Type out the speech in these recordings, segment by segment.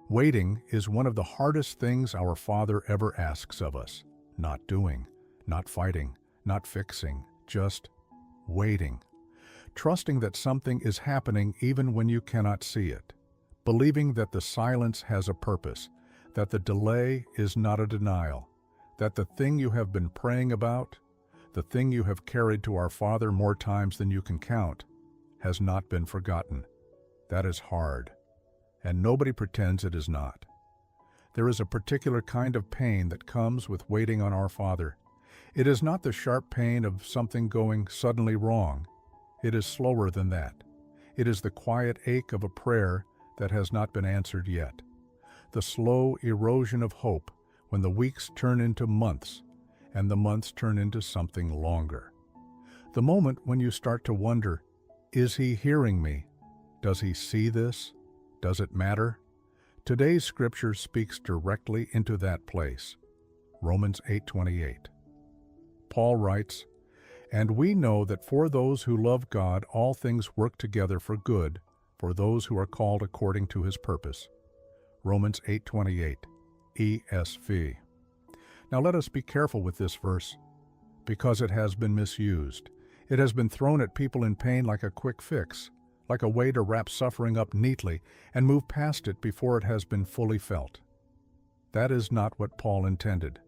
Waiting is one of the hardest things our Father ever asks of us. Not doing, not fighting, not fixing, just waiting. Trusting that something is happening even when you cannot see it. Believing that the silence has a purpose, that the delay is not a denial, that the thing you have been praying about, the thing you have carried to our Father more times than you can count, has not been forgotten. That is hard, and nobody pretends it is not. There is a particular kind of pain that comes with waiting on our Father. It is not the sharp pain of something going suddenly wrong. It is slower than that. It is the quiet ache of a prayer that has not been answered yet. The slow erosion of hope when the weeks turn into months and the months turn into something longer. The moment when you start to wonder, is He hearing me? Does He see this? Does it matter? Today's scripture speaks directly into that place. Romans 8:28. Paul writes, "And we know that for those who love God all things work together for good, for those who are called according to His purpose." Romans 8:28, ESV. Now let us be careful with this verse, because it has been misused. It has been thrown at people in pain like a quick fix, like a way to wrap suffering up neatly and move past it before it has been fully felt. That is not what Paul intended,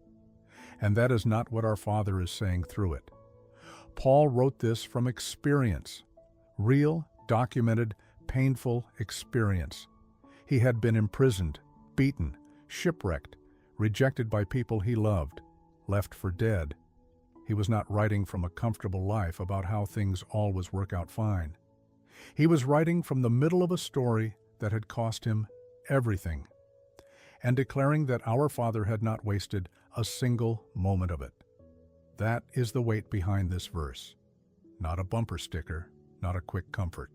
and that is not what our Father is saying through it. Paul wrote this from experience, real, documented, painful experience. He had been imprisoned, beaten, shipwrecked, rejected by people he loved, left for dead. He was not writing from a comfortable life about how things always work out fine. He was writing from the middle of a story that had cost him everything, and declaring that our Father had not wasted a single moment of it. That is the weight behind this verse. Not a bumper sticker, not a quick comfort.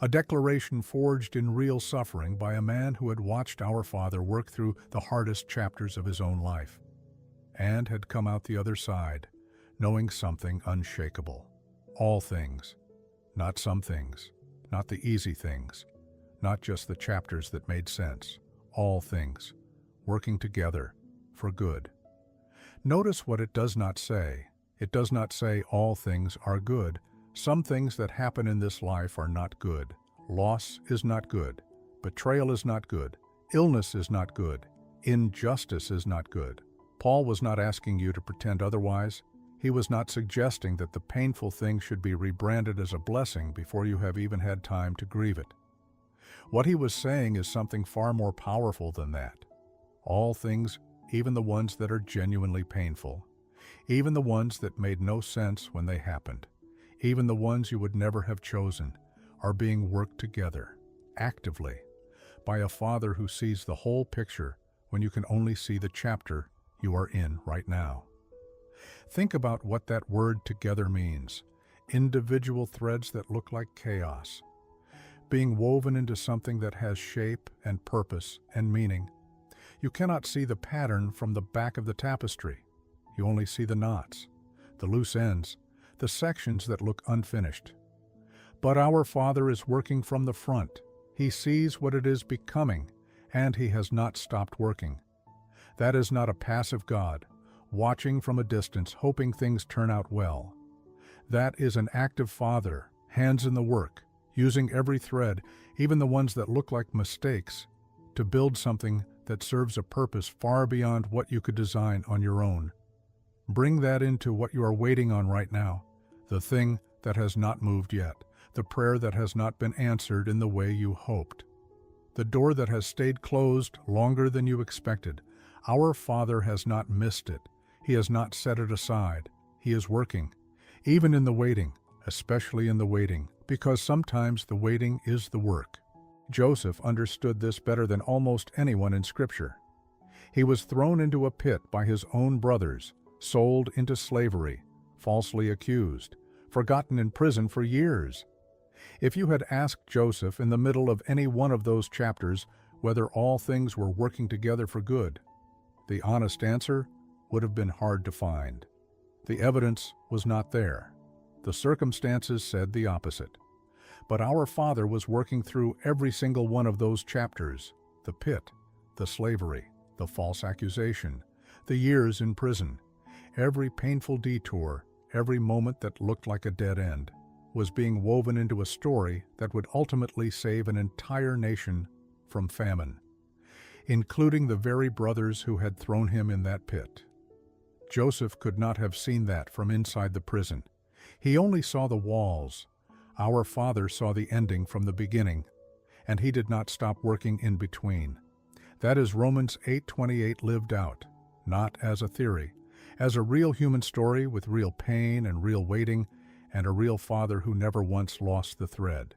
A declaration forged in real suffering by a man who had watched our Father work through the hardest chapters of his own life, and had come out the other side, knowing something unshakable. All things, not some things, not the easy things, not just the chapters that made sense. All things, working together for good. Notice what it does not say. It does not say all things are good. Some things that happen in this life are not good. Loss is not good. Betrayal is not good. Illness is not good. Injustice is not good. Paul was not asking you to pretend otherwise. He was not suggesting that the painful thing should be rebranded as a blessing before you have even had time to grieve it. What he was saying is something far more powerful than that. All things, even the ones that are genuinely painful, even the ones that made no sense when they happened, even the ones you would never have chosen, are being worked together, actively, by a Father who sees the whole picture when you can only see the chapter you are in right now. Think about what that word together means. Individual threads that look like chaos, being woven into something that has shape and purpose and meaning. You cannot see the pattern from the back of the tapestry. You only see the knots, the loose ends, the sections that look unfinished. But our Father is working from the front. He sees what it is becoming, and He has not stopped working. That is not a passive God, watching from a distance, hoping things turn out well. That is an active Father, hands in the work, using every thread, even the ones that look like mistakes, to build something that serves a purpose far beyond what you could design on your own. Bring that into what you are waiting on right now, the thing that has not moved yet, the prayer that has not been answered in the way you hoped, the door that has stayed closed longer than you expected. Our Father has not missed it. He has not set it aside. He is working, even in the waiting, especially in the waiting, because sometimes the waiting is the work. Joseph understood this better than almost anyone in Scripture. He was thrown into a pit by his own brothers, sold into slavery, falsely accused, forgotten in prison for years. If you had asked Joseph in the middle of any one of those chapters whether all things were working together for good, the honest answer would have been hard to find. The evidence was not there. The circumstances said the opposite. But our Father was working through every single one of those chapters. the pit, the slavery, the false accusation, the years in prison. Every painful detour, every moment that looked like a dead end, was being woven into a story that would ultimately save an entire nation from famine, including the very brothers who had thrown him in that pit. Joseph could not have seen that from inside the prison. He only saw the walls. Our Father saw the ending from the beginning, and he did not stop working in between. That is Romans 8:28 lived out, not as a theory, as a real human story with real pain and real waiting, and a real Father who never once lost the thread.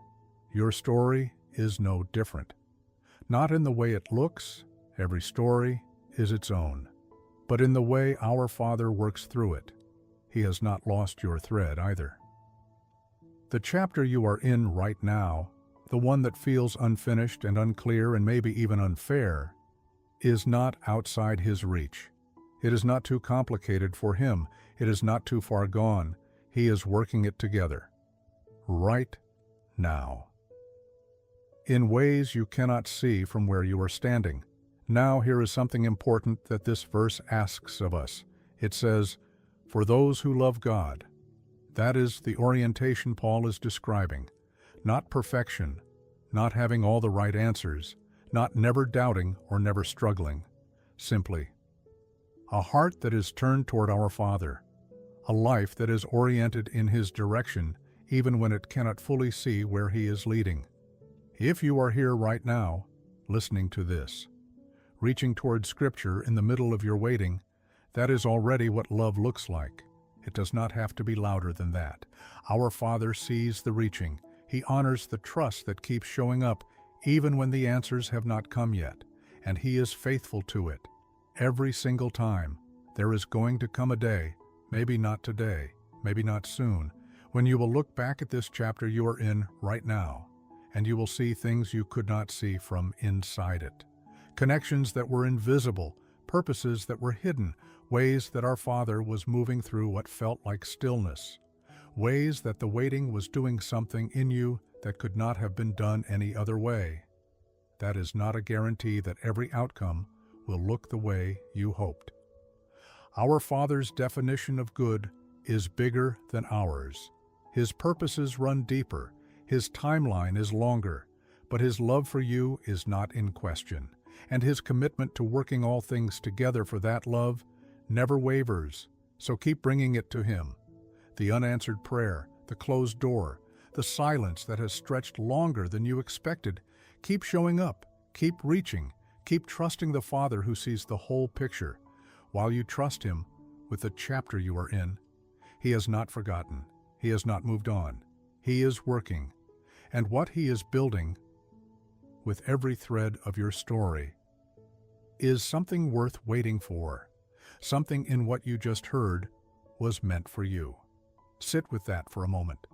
Your story is no different. Not in the way it looks, every story is its own, but in the way our Father works through it. He has not lost your thread either. The chapter you are in right now, the one that feels unfinished and unclear and maybe even unfair, is not outside His reach. It is not too complicated for Him. It is not too far gone. He is working it together, right now, in ways you cannot see from where you are standing. Now here is something important that this verse asks of us. It says, "For those who love God." That is the orientation Paul is describing. Not perfection, not having all the right answers, not never doubting or never struggling. Simply, a heart that is turned toward our Father. A life that is oriented in His direction, even when it cannot fully see where He is leading. If you are here right now, listening to this, reaching toward Scripture in the middle of your waiting, that is already what love looks like. It does not have to be louder than that. Our Father sees the reaching. He honors the trust that keeps showing up, even when the answers have not come yet, and He is faithful to it. Every single time, there is going to come a day, maybe not today, maybe not soon, when you will look back at this chapter you are in right now, and you will see things you could not see from inside it. Connections that were invisible, purposes that were hidden, ways that our Father was moving through what felt like stillness, ways that the waiting was doing something in you that could not have been done any other way. That is not a guarantee that every outcome will look the way you hoped. Our Father's definition of good is bigger than ours. His purposes run deeper, His timeline is longer, but His love for you is not in question, and His commitment to working all things together for that love never wavers, so keep bringing it to Him. The unanswered prayer, the closed door, the silence that has stretched longer than you expected. Keep showing up, keep reaching, keep trusting the Father who sees the whole picture. While you trust Him with the chapter you are in, He has not forgotten. He has not moved on. He is working. And what He is building with every thread of your story is something worth waiting for. Something in what you just heard was meant for you. Sit with that for a moment.